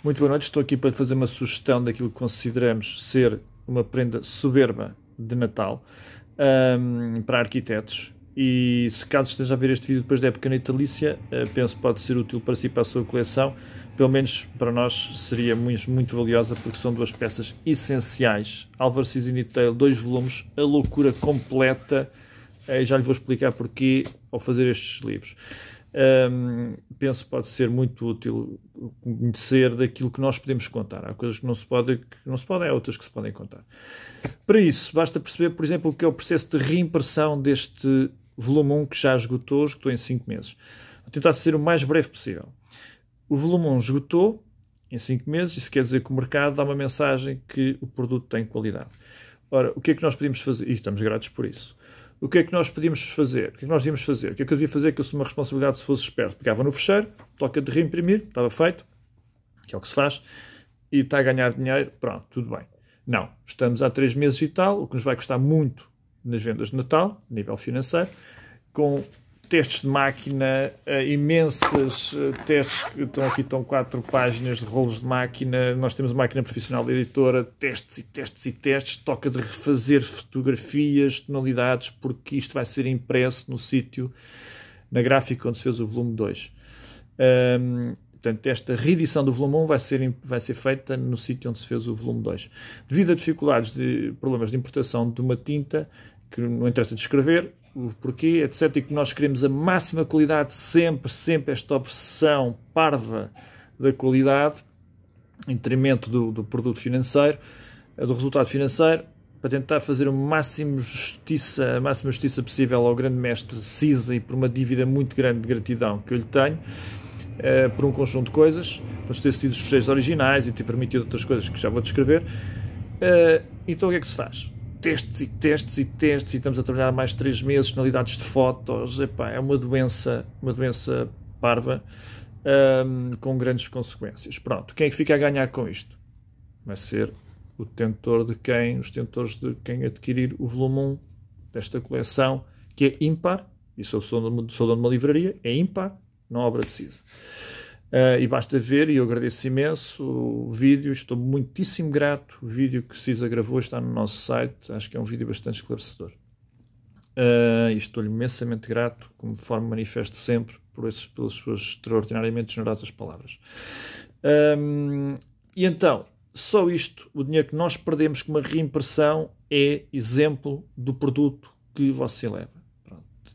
Muito boa noite, estou aqui para fazer uma sugestão daquilo que consideramos ser uma prenda soberba de Natal para arquitetos. E se caso esteja a ver este vídeo depois da época natalícia, penso que pode ser útil para si e para a sua coleção. Pelo menos para nós seria muito valiosa, porque são duas peças essenciais. Álvaro Siso Detail, 2 volumes, a loucura completa. Já lhe vou explicar porquê ao fazer estes livros. Penso que pode ser muito útil conhecer daquilo que nós podemos contar. Há coisas que não se podem, há outras que se podem contar. Para isso, basta perceber, por exemplo, o que é o processo de reimpressão deste volume 1 que já esgotou em 5 meses. Vou tentar ser o mais breve possível. O volume 1 esgotou em 5 meses, isso quer dizer que o mercado dá uma mensagem que o produto tem qualidade. Ora, o que é que nós podíamos fazer? E estamos gratos por isso. O que é que nós podíamos fazer? O que é que nós devíamos fazer? O que é que eu devia fazer? Que eu sou uma responsabilidade se fosse esperto. Pegava no fecheiro, toca de reimprimir, estava feito, que é o que se faz, e está a ganhar dinheiro, pronto, tudo bem. Não, estamos há 3 meses e tal, o que nos vai custar muito nas vendas de Natal, a nível financeiro, com testes de máquina, imensas testes, que estão 4 páginas de rolos de máquina, nós temos uma máquina profissional de editora, testes e testes e testes, toca de refazer fotografias, tonalidades, porque isto vai ser impresso no sítio, na gráfica onde se fez o volume 2. Portanto, esta reedição do volume 1 vai ser feita no sítio onde se fez o volume 2. Devido a dificuldades de problemas de importação de uma tinta, que não interessa descrever, o porquê, etc., e que nós queremos a máxima qualidade, sempre esta obsessão parva da qualidade, em detrimento do produto financeiro, do resultado financeiro, para tentar fazer a máxima justiça possível ao grande mestre Siso e por uma dívida muito grande de gratidão que eu lhe tenho, por um conjunto de coisas, por ter sido os fecheiros originais e ter permitido outras coisas que já vou descrever. Então o que é que se faz? Testes e estamos a trabalhar mais de 3 meses, tonalidades de fotos, epá, é uma doença parva, com grandes consequências. Pronto, quem é que fica a ganhar com isto? Vai ser os tentores de quem adquirir o volume 1 desta coleção, que é ímpar, e sou dono de uma livraria, é ímpar, não obra de Siso. E basta ver, e eu agradeço imenso o vídeo, estou muitíssimo grato. O vídeo que Siso gravou está no nosso site, acho que é um vídeo bastante esclarecedor. E estou-lhe imensamente grato, conforme manifesto sempre, pelas suas extraordinariamente generosas palavras. E então, só isto, o dinheiro que nós perdemos com uma reimpressão é exemplo do produto que você leva.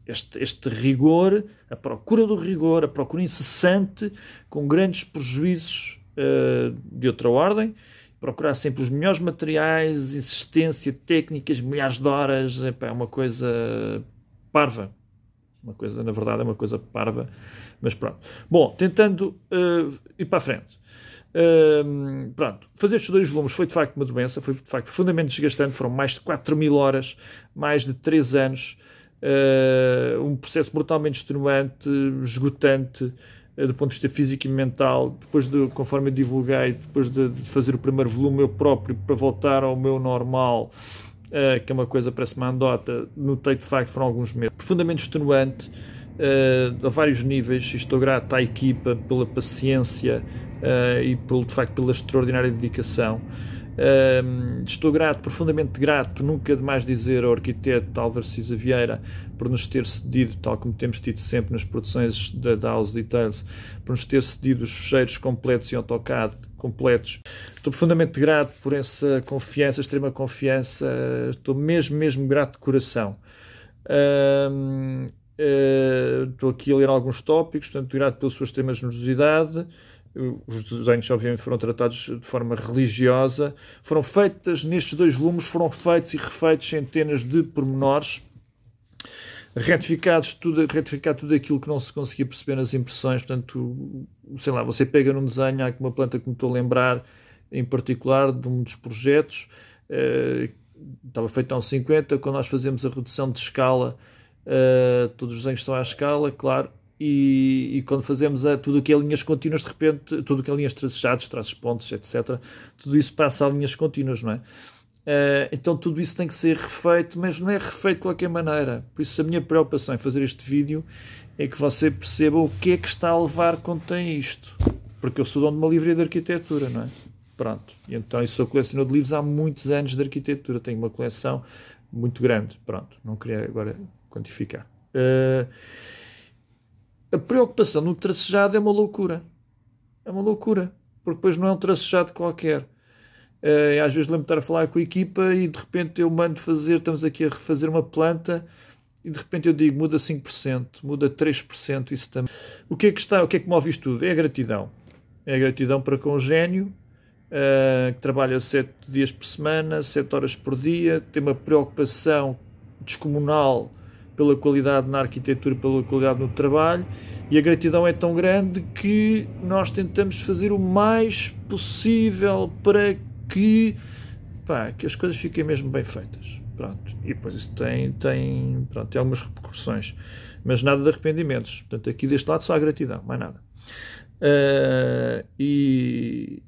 Este rigor, a procura do rigor, a procura incessante, com grandes prejuízos de outra ordem, procurar sempre os melhores materiais, insistência, técnicas, milhares de horas, é uma coisa parva. Na verdade, é uma coisa parva, mas pronto. Bom, tentando ir para a frente. Pronto, fazer estes 2 volumes foi de facto uma doença, foi de facto profundamente desgastante, foram mais de 4.000 horas, mais de 3 anos, um processo brutalmente extenuante, esgotante, do ponto de vista físico e mental. Conforme eu divulguei, depois de fazer o primeiro volume eu próprio, para voltar ao meu normal, que é uma coisa, parece uma andota, notei de facto foram alguns meses. Profundamente extenuante, a vários níveis, e estou grato à equipa pela paciência e de facto pela extraordinária dedicação. Estou profundamente grato, nunca demais dizer, ao arquiteto Álvaro Siso Vieira por nos ter cedido, tal como temos tido sempre nas produções da House Details, por nos ter cedido os fecheiros completos em AutoCAD, completos. Estou profundamente grato por essa confiança, extrema confiança, estou mesmo grato de coração. Estou aqui a ler alguns tópicos, portanto, grato pela sua extrema generosidade. Os desenhos, obviamente, foram tratados de forma religiosa. Foram feitas, nestes 2 volumes, foram feitos e refeitos centenas de pormenores, retificado tudo aquilo que não se conseguia perceber nas impressões. Portanto, sei lá, você pega num desenho, há aqui uma planta que me estou a lembrar, em particular, de um dos projetos, estava feito há uns 50, quando nós fazemos a redução de escala, todos os desenhos estão à escala, claro, e quando fazemos tudo o que é linhas contínuas, de repente, tudo o que é linhas traçadas, traços pontos, etc., tudo isso passa a linhas contínuas, não é? Então tudo isso tem que ser refeito, mas não é refeito de qualquer maneira. Por isso a minha preocupação em fazer este vídeo é que você perceba o que é que está a levar quando tem isto. porque eu sou dono de uma livraria de arquitetura, não é? Pronto. E então eu sou colecionador de livros há muitos anos de arquitetura. Tenho uma coleção muito grande. Pronto. Não queria agora quantificar. A preocupação no tracejado é uma loucura. É uma loucura. Porque depois não é um tracejado qualquer. Às vezes lembro de estar a falar com a equipa e de repente eu mando fazer, estamos aqui a refazer uma planta e de repente eu digo muda 5%, muda 3%, isso também. O que é que move isto tudo? É a gratidão. É a gratidão para com o gênio, que trabalha 7 dias por semana, 7 horas por dia, tem uma preocupação descomunal pela qualidade na arquitetura, pela qualidade no trabalho, e a gratidão é tão grande que nós tentamos fazer o mais possível para que as coisas fiquem mesmo bem feitas. Pronto. E depois isso tem algumas repercussões, mas nada de arrependimentos. Portanto, aqui deste lado só há gratidão, mais nada. E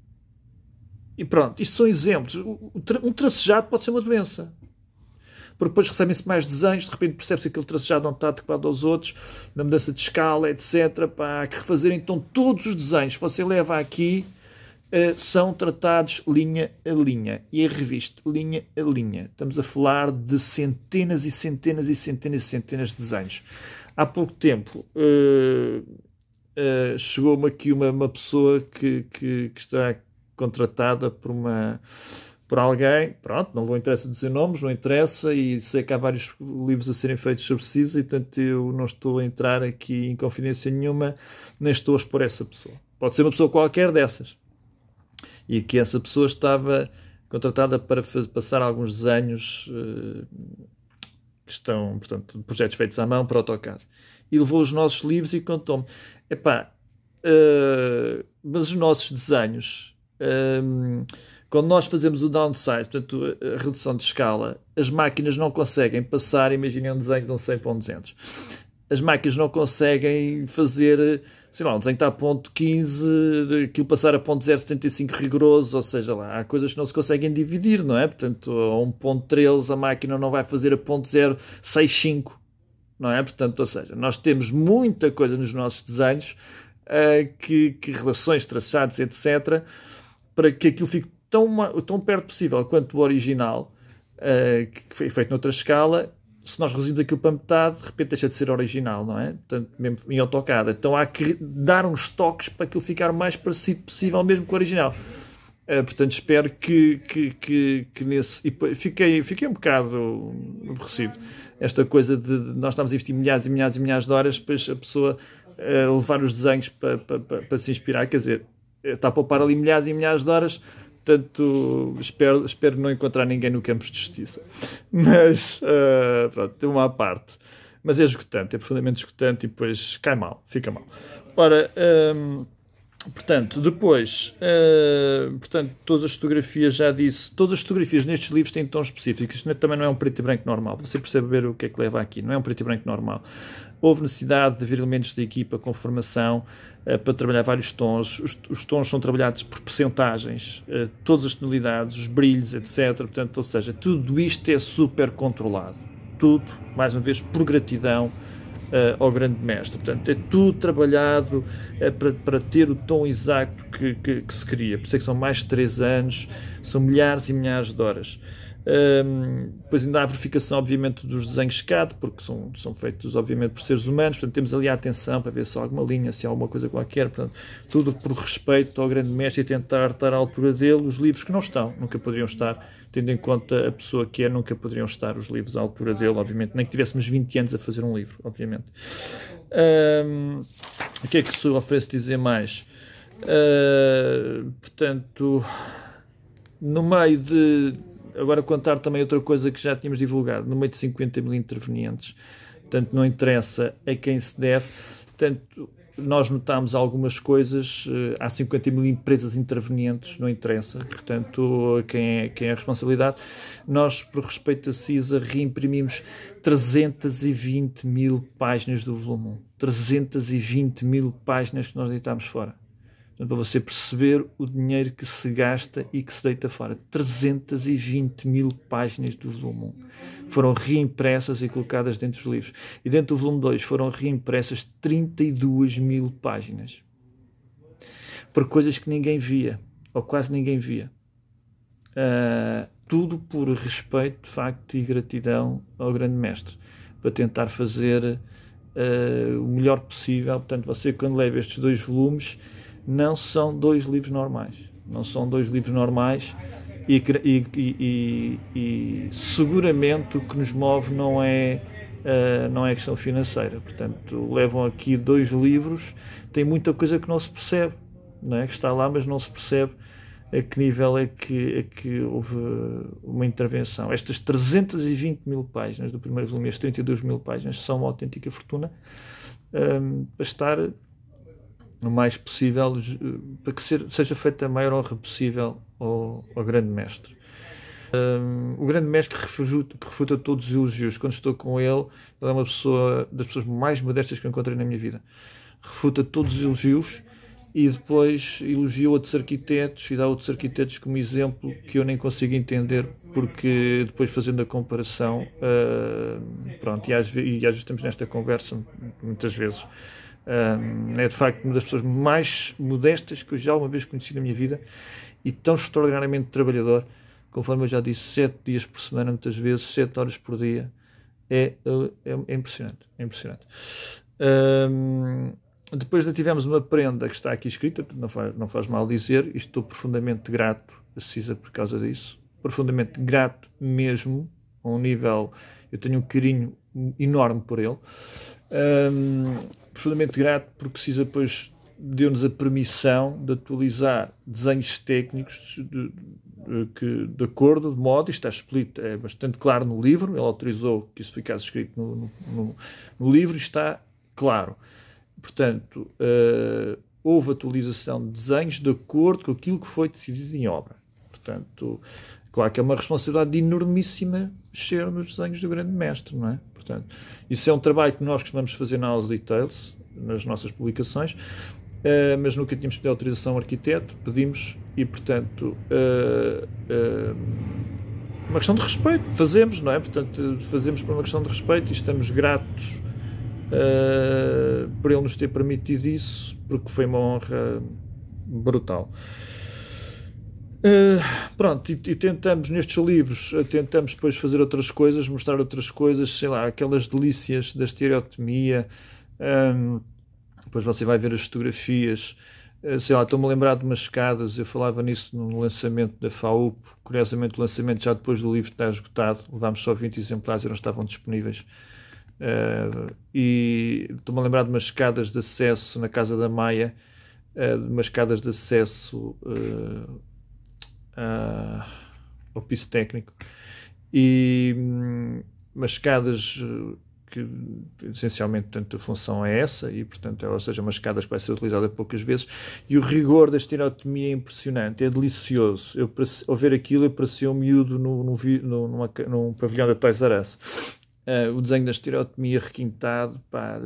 pronto, isto são exemplos. Um tracejado pode ser uma doença, porque depois recebem-se mais desenhos, de repente percebe-se que aquele tracejado não está adequado aos outros, na mudança de escala, etc. Há que refazer então todos os desenhos que você leva aqui, são tratados linha a linha e é revisto linha a linha. Estamos a falar de centenas e centenas e centenas e centenas de desenhos. Há pouco tempo chegou-me aqui uma pessoa que está contratada por alguém, pronto, não vou interessar dizer nomes, não interessa, e sei que há vários livros a serem feitos sobre CISA, e portanto eu não estou a entrar aqui em confidência nenhuma, nem estou a expor essa pessoa. Pode ser uma pessoa qualquer dessas. E que essa pessoa estava contratada para passar alguns desenhos que estão, portanto, de projetos feitos à mão para AutoCAD. E levou os nossos livros e contou-me, mas os nossos desenhos, quando nós fazemos o downsize, portanto, a redução de escala, as máquinas não conseguem passar, imaginem um desenho de um 100 para um 200. As máquinas não conseguem fazer, sei lá, um desenho está a ponto 15, aquilo passar a ponto 0,75 rigoroso, ou seja, lá, há coisas que não se conseguem dividir, não é? Portanto, a 1,13 a máquina não vai fazer a ponto 0,65, não é? Portanto, ou seja, nós temos muita coisa nos nossos desenhos, que relações, traçados, etc., para que aquilo fique tão perto possível quanto o original, que foi feito noutra escala. Se nós reduzimos aquilo para metade, de repente deixa de ser original, não é? Portanto, mesmo em AutoCAD. Então há que dar uns toques para aquilo ficar o mais parecido possível, mesmo com o original. Portanto, espero que nesse... E fiquei um bocado aborrecido. Esta coisa de nós estamos a investir milhares e milhares e milhares de horas, depois a pessoa levar os desenhos para se inspirar. Quer dizer, está a poupar ali milhares e milhares de horas. Portanto, espero não encontrar ninguém no Campos de Justiça. Mas, pronto, tem uma à parte. Mas é esgotante, é profundamente esgotante e depois cai mal, fica mal. Ora, portanto, depois, todas as fotografias, já disse, todas as fotografias nestes livros têm tons específicos. Isto também não é um preto e branco normal. Você percebe ver o que é que leva aqui. Não é um preto e branco normal. Houve necessidade de haver elementos da equipa com formação para trabalhar vários tons. Os tons são trabalhados por percentagens, todas as tonalidades, os brilhos, etc. Portanto, ou seja, tudo isto é super controlado. Tudo, mais uma vez, por gratidão ao grande mestre. Portanto, é tudo trabalhado para ter o tom exato que se queria. Por isso é que são mais de 3 anos, são milhares e milhares de horas. Depois ainda há a verificação, obviamente, dos desenhos CAD, porque são feitos, obviamente, por seres humanos. Portanto, temos ali a atenção para ver se há alguma linha, se há alguma coisa qualquer. Portanto, tudo por respeito ao grande mestre e tentar estar à altura dele. Os livros que não estão, nunca poderiam estar, tendo em conta a pessoa que é, nunca poderiam estar os livros à altura dele, obviamente. Nem que tivéssemos 20 anos a fazer um livro, obviamente. O que é que se oferece dizer mais? Portanto, no meio de... Agora contar também outra coisa que já tínhamos divulgado, no meio de 50 mil intervenientes, portanto não interessa a quem se deve, portanto nós notámos algumas coisas, há 50 mil empresas intervenientes, não interessa, portanto quem é a responsabilidade. Nós, por respeito a CISA, reimprimimos 320 mil páginas do volume 1, 320 mil páginas que nós deitámos fora. Para você perceber o dinheiro que se gasta e que se deita fora. 320 mil páginas do volume 1 foram reimpressas e colocadas dentro dos livros. E dentro do volume 2 foram reimpressas 32 mil páginas. por coisas que ninguém via, ou quase ninguém via. Tudo por respeito, de facto, e gratidão ao grande mestre, para tentar fazer o melhor possível. Portanto, você, quando leva estes 2 volumes, não são 2 livros normais. Não são 2 livros normais e seguramente o que nos move não é questão financeira. Portanto, levam aqui 2 livros, tem muita coisa que não se percebe, não é? Que está lá, mas não se percebe a que nível é que houve uma intervenção. Estas 320.000 páginas do primeiro volume, as 32.000 páginas, são uma autêntica fortuna, para estar o mais possível, para que seja feita a maior honra possível ao grande mestre. O grande mestre que refuta todos os elogios. Quando estou com ele é uma pessoa das pessoas mais modestas que eu encontrei na minha vida. Refuta todos os elogios e depois elogia outros arquitetos e dá outros arquitetos como exemplo que eu nem consigo entender, porque depois, fazendo a comparação, pronto, e às vezes estamos nesta conversa muitas vezes, é de facto uma das pessoas mais modestas que eu já uma vez conheci na minha vida, e tão extraordinariamente trabalhador, conforme eu já disse, 7 dias por semana, muitas vezes 7 horas por dia. É impressionante, é impressionante. Depois tivemos uma prenda que está aqui escrita, não faz mal dizer, e estou profundamente grato a Cisa por causa disso, profundamente grato mesmo, a um nível, eu tenho um carinho enorme por ele, profundamente grato porque Cisa depois deu-nos a permissão de atualizar desenhos técnicos de acordo, de modo, isto está explícito, é bastante claro no livro, ele autorizou que isso ficasse escrito no livro, e está claro. Portanto, houve atualização de desenhos de acordo com aquilo que foi decidido em obra. Portanto, claro que é uma responsabilidade enormíssima mexer nos desenhos do grande mestre, não é? Portanto, isso é um trabalho que nós costumamos fazer na House Details, nas nossas publicações, mas nunca tínhamos pedido autorização ao arquiteto, pedimos, e portanto, uma questão de respeito, fazemos, não é? Portanto, fazemos por uma questão de respeito e estamos gratos por ele nos ter permitido isso, porque foi uma honra brutal. Pronto, e tentamos nestes livros, tentamos depois fazer outras coisas, mostrar outras coisas, sei lá, aquelas delícias da estereotomia. Depois você vai ver as fotografias, sei lá, estou-me a lembrar de umas escadas, eu falava nisso no lançamento da FAUP, curiosamente o lançamento já depois do livro está esgotado, levámos só 20 exemplares e não estavam disponíveis. E estou-me a lembrar de umas escadas de acesso na Casa da Maia, de umas escadas de acesso ao piso técnico, e umas escadas que essencialmente, portanto, a função é essa, e portanto, ou seja, umas escadas que vai ser utilizada poucas vezes, e o rigor da estereotomia é impressionante, é delicioso. Ao ver aquilo, eu parecia um miúdo num pavilhão da Toys R Us. O desenho da estereotomia requintado, pá,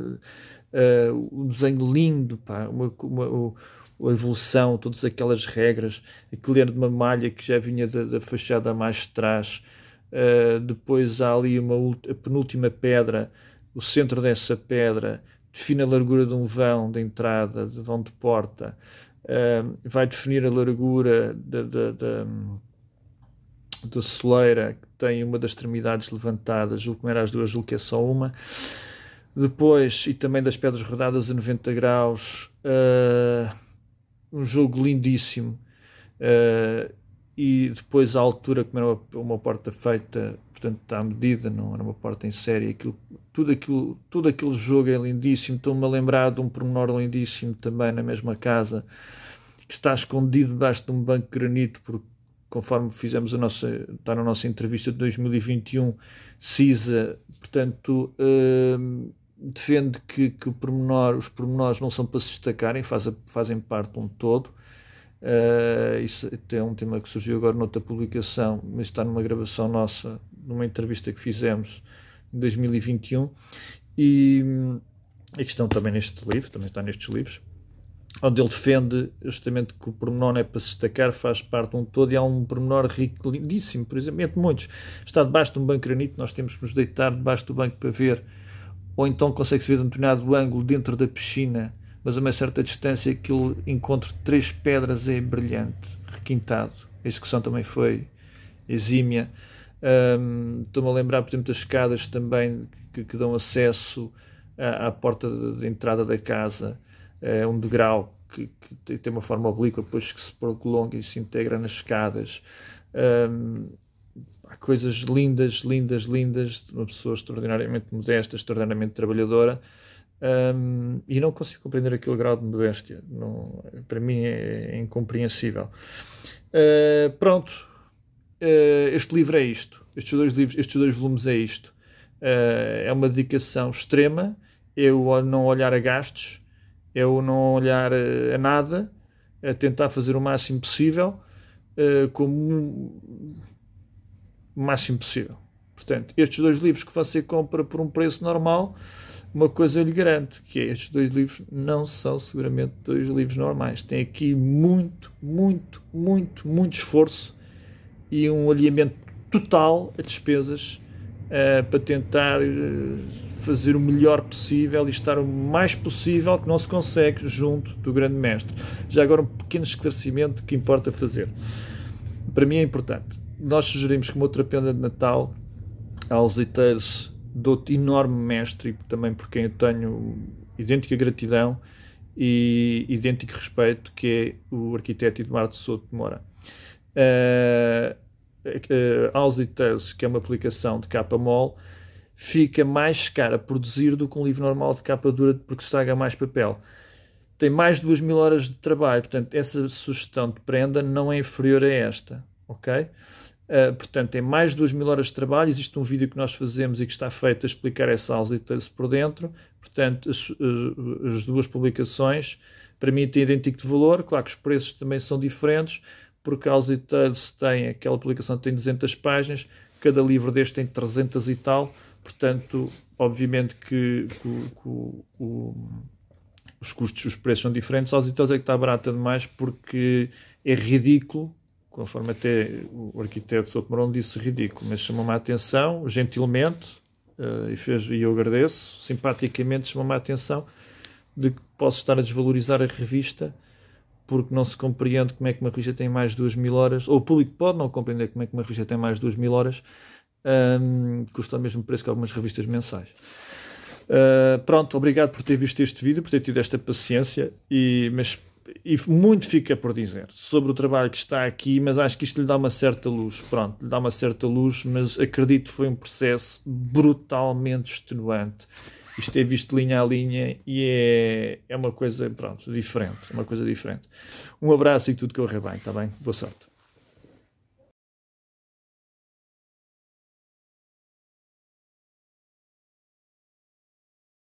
o desenho lindo, pá, a evolução, todas aquelas regras, aquilo era de uma malha que já vinha da fachada mais de trás. Depois há ali a penúltima pedra, o centro dessa pedra define a largura de um vão de entrada, de vão de porta, vai definir a largura da soleira, que tem uma das extremidades levantadas, julgo que não era as duas, julgo que é só uma. Depois, e também das pedras rodadas a 90 graus, um jogo lindíssimo. E depois a altura, como era uma porta feita, portanto está à medida, não era uma porta em série, todo aquele jogo é lindíssimo. Estou-me a lembrar de um pormenor lindíssimo também na mesma casa, que está escondido debaixo de um banco de granito, porque conforme fizemos está na nossa entrevista de 2021, Cisa, portanto, defende que os pormenores não são para se destacarem, fazem parte de um todo. Isso é um tema que surgiu agora noutra publicação, mas está numa gravação nossa, numa entrevista que fizemos em 2021, e a questão também neste livro, também está nestes livros, onde ele defende justamente que o pormenor não é para se destacar, faz parte de um todo, e há um pormenor rico, lindíssimo, por exemplo, entre muitos, está debaixo de um banco de granito, nós temos que nos deitar debaixo do banco para ver, ou então consegue-se ver de um determinado ângulo dentro da piscina, mas a uma certa distância aquele encontro de 3 pedras é brilhante, requintado. A execução também foi exímia. Estou-me a lembrar, por exemplo, das escadas também que dão acesso à porta de entrada da casa. É um degrau que tem uma forma oblíqua, depois que se prolonga e se integra nas escadas. Há coisas lindas, lindas, lindas, de uma pessoa extraordinariamente modesta, extraordinariamente trabalhadora, e não consigo compreender aquele grau de modéstia. Não, para mim é incompreensível. Pronto, este livro é isto, estes dois volumes é isto. É uma dedicação extrema, é o não olhar a gastos, é o não olhar a nada, é tentar fazer o máximo possível, como o máximo possível. Portanto, estes 2 livros que você compra por um preço normal, uma coisa eu lhe garanto, que é, estes 2 livros não são seguramente 2 livros normais. Tem aqui muito, muito, muito, muito esforço e um alinhamento total a despesas para tentar fazer o melhor possível e estar o mais possível que não se consegue junto do grande mestre. Já agora um pequeno esclarecimento que importa fazer. Para mim é importante. Nós sugerimos que uma outra prenda de Natal aos leiteiros de outro enorme mestre, e também por quem eu tenho idêntica gratidão e idêntico respeito, que é o arquiteto Eduardo Souto de Moura. Aos leiteiros, que é uma aplicação de capa mole, fica mais caro a produzir do que um livro normal de capa dura, porque estraga mais papel. Tem mais de 2.000 horas de trabalho, portanto, essa sugestão de prenda não é inferior a esta, ok? Portanto, tem mais de 2.000 horas de trabalho. Existe um vídeo que nós fazemos e que está feito a explicar essa aula por dentro. Portanto, as 2 publicações, para mim, têm idêntico de valor. Claro que os preços também são diferentes, porque a House Tales tem, aquela publicação tem 200 páginas, cada livro deste tem 300 e tal. Portanto, obviamente que os custos, os preços são diferentes. A House Tales é que está barata demais, porque é ridículo, conforme até o arquiteto Souto Mourão disse, ridículo, mas chamou-me a atenção, gentilmente, e eu agradeço, simpaticamente chamou-me a atenção, de que posso estar a desvalorizar a revista, porque não se compreende como é que uma revista tem mais de 2.000 horas, ou o público pode não compreender como é que uma revista tem mais de 2.000 horas, custa o mesmo preço que algumas revistas mensais. Pronto, obrigado por ter visto este vídeo, por ter tido esta paciência, e muito fica por dizer sobre o trabalho que está aqui, mas acho que isto lhe dá uma certa luz. Pronto, lhe dá uma certa luz, mas acredito que foi um processo brutalmente extenuante. Isto é visto linha a linha e é uma coisa, pronto, diferente. É uma coisa diferente. Um abraço e tudo correr bem, está bem? Boa sorte.